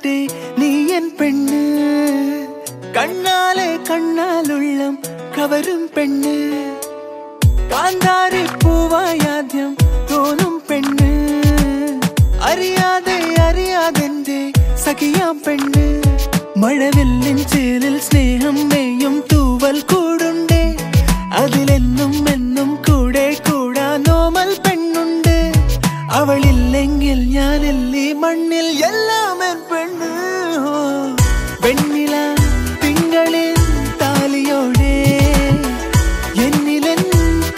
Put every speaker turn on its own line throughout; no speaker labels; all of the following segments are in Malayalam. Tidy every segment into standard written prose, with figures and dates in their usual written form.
തൊട്ടേ നീ എൻ പെണ്ണ് കണ്ണാലെ കണ്ണാലുള്ളം കവരും പെണ്ണ് കാന്താരി പൂവായാദ്യം തോന്നും പെണ്ണ് അറിയാതെ അറിയാതെന്റെ സഖിയാം പെണ്ണ് മഴവില്ലിൻ ചേലിൽ സ്നേഹം മേയും തൂവൽ കൂടുണ്ടേ അതിലെന്നും എന്നും കൂടെ കൂടാനോമൽ പെണ്ണുണ്ട് അവളില്ലെങ്കിൽ ഞാനില്ലേ മണ്ണിൽ എല്ലാം എൻ പെണ്ണ് വെണ്ണില തിങ്കളിൽ താലിയോടെ എന്നിലെൻ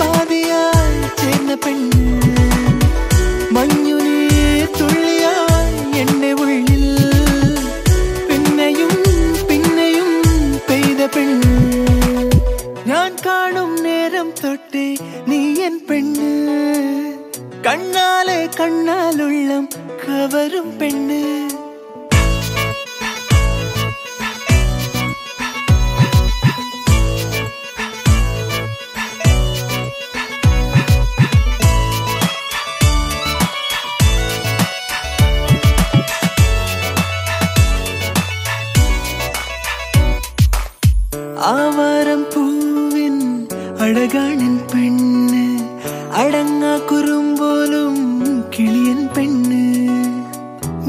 പാതിയായി ചേർന്ന പെണ്ണ് മഞ്ഞുനീ തുള്ളിയായി എന്റെ ഉള്ളിൽ പിന്നെയും പിന്നെയും പെയ്ത പെണ്ണ് ഞാൻ കാണും നേരം തൊട്ടേ നീ എൻ പെണ്ണ് കണ്ണാലെ കണ്ണാലുള്ളം കവരും പെണ്ണ് ആവാരം പൂവിൻ അഴകാണിൻ പെണ്ണ് അടങ്ങാ കുറുമ്പോലും കിളിയൻ പെണ്ണ്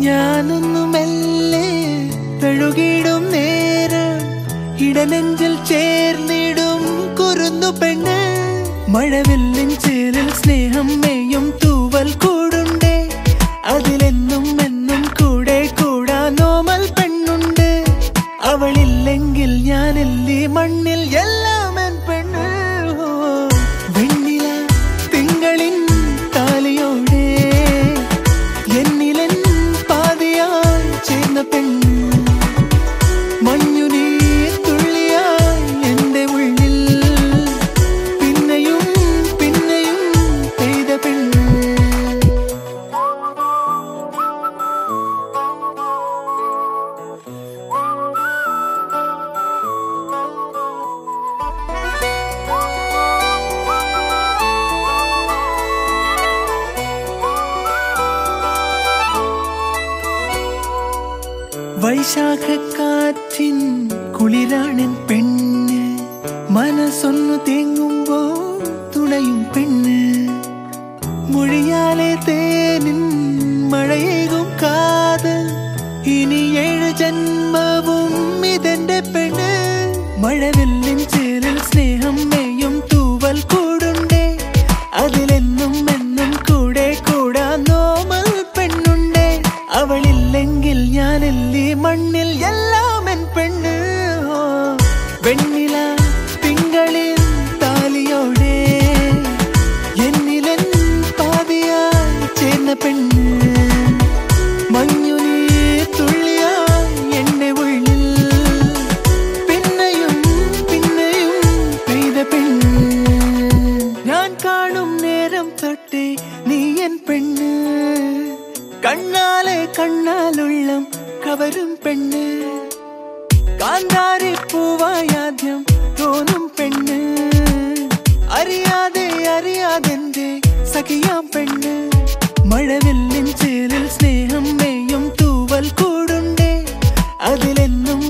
ഞാനൊന്നു മെല്ലെ തഴുകിടും നേരം ഇടനെഞ്ചിൽ ചേർന്നിടും കുറുന്നു പെണ്ണ് മഴവില്ലിൻ ചേരിൽ സ്നേഹം മേയും തൂവൽ കൂടുണ്ടേ അതിലെന്നും എന്നും കൂടെ കൂടാനോമൽ പെണ്ണുണ്ട് അവളില്ലെങ്കിൽ ഞാനില്ലേ മണ്ണിൽ എല്ലാം എൻ പെണ്ണ് വെണ്ണില തിങ്കളിൻ താലിയോടെ എന്നിലെൻ പാതിയായി ചേർന്ന പെണ്ണ് മഞ്ഞുനീ തുള്ളിയായി എന്റെ ഉള്ളിൽ പിന്നെയും പിന്നെയും പെയ്ത പെണ്ണ് വൈശാഖക്കാറ്റിൻ കുളിരാണൻ പെണ്ണ് മനസ്സൊന്നു തേങ്ങുമ്പോ തുണയും പെണ്ണ് മൊഴിയാലെ തേനിൻ മഴയേകും കാതൽ ഇനി 7 ജന്മവും ഇതെന്റെ പെണ്ണ് മഴവില്ലിൻ ചേരിൽ സ്നേഹം മേയും തൂവൽ കൂടുണ്ടേ അതിലെന്നും എന്നും കൂടെ കൂടാനോമൽ പെണ്ണുണ്ടേ അവളില്ലെങ്കിൽ ഞാനില്ലേ മണ്ണിൽ എല്ലാം എൻ പെണ്ണ് വെണ്ണില തിങ്കളിൽ താലിയോടെ എന്നിലെൻ പാതിയായി ചേർന്ന പെണ്ണ് മഞ്ഞുനീ തുള്ളിയായി എന്റെ ഉള്ളിൽ പിന്നെയും പിന്നെയും പെയ്ത പെണ്ണ് ഞാൻ കാണും നേരം തൊട്ടേ നീ എൻ പെണ്ണ് കണ്ണാലെ കണ്ണാലുള്ളം കവരും പെണ്ണ് കാന്താരി പൂവായാദ്യം തോന്നും പെണ്ണ് അറിയാതെ അറിയാതെന്റെ സഖിയാം പെണ്ണ് മഴവില്ലിൻ ചേരിൽ സ്നേഹം മേയും തൂവൽ കൂടുണ്ടേ അതിലെന്നും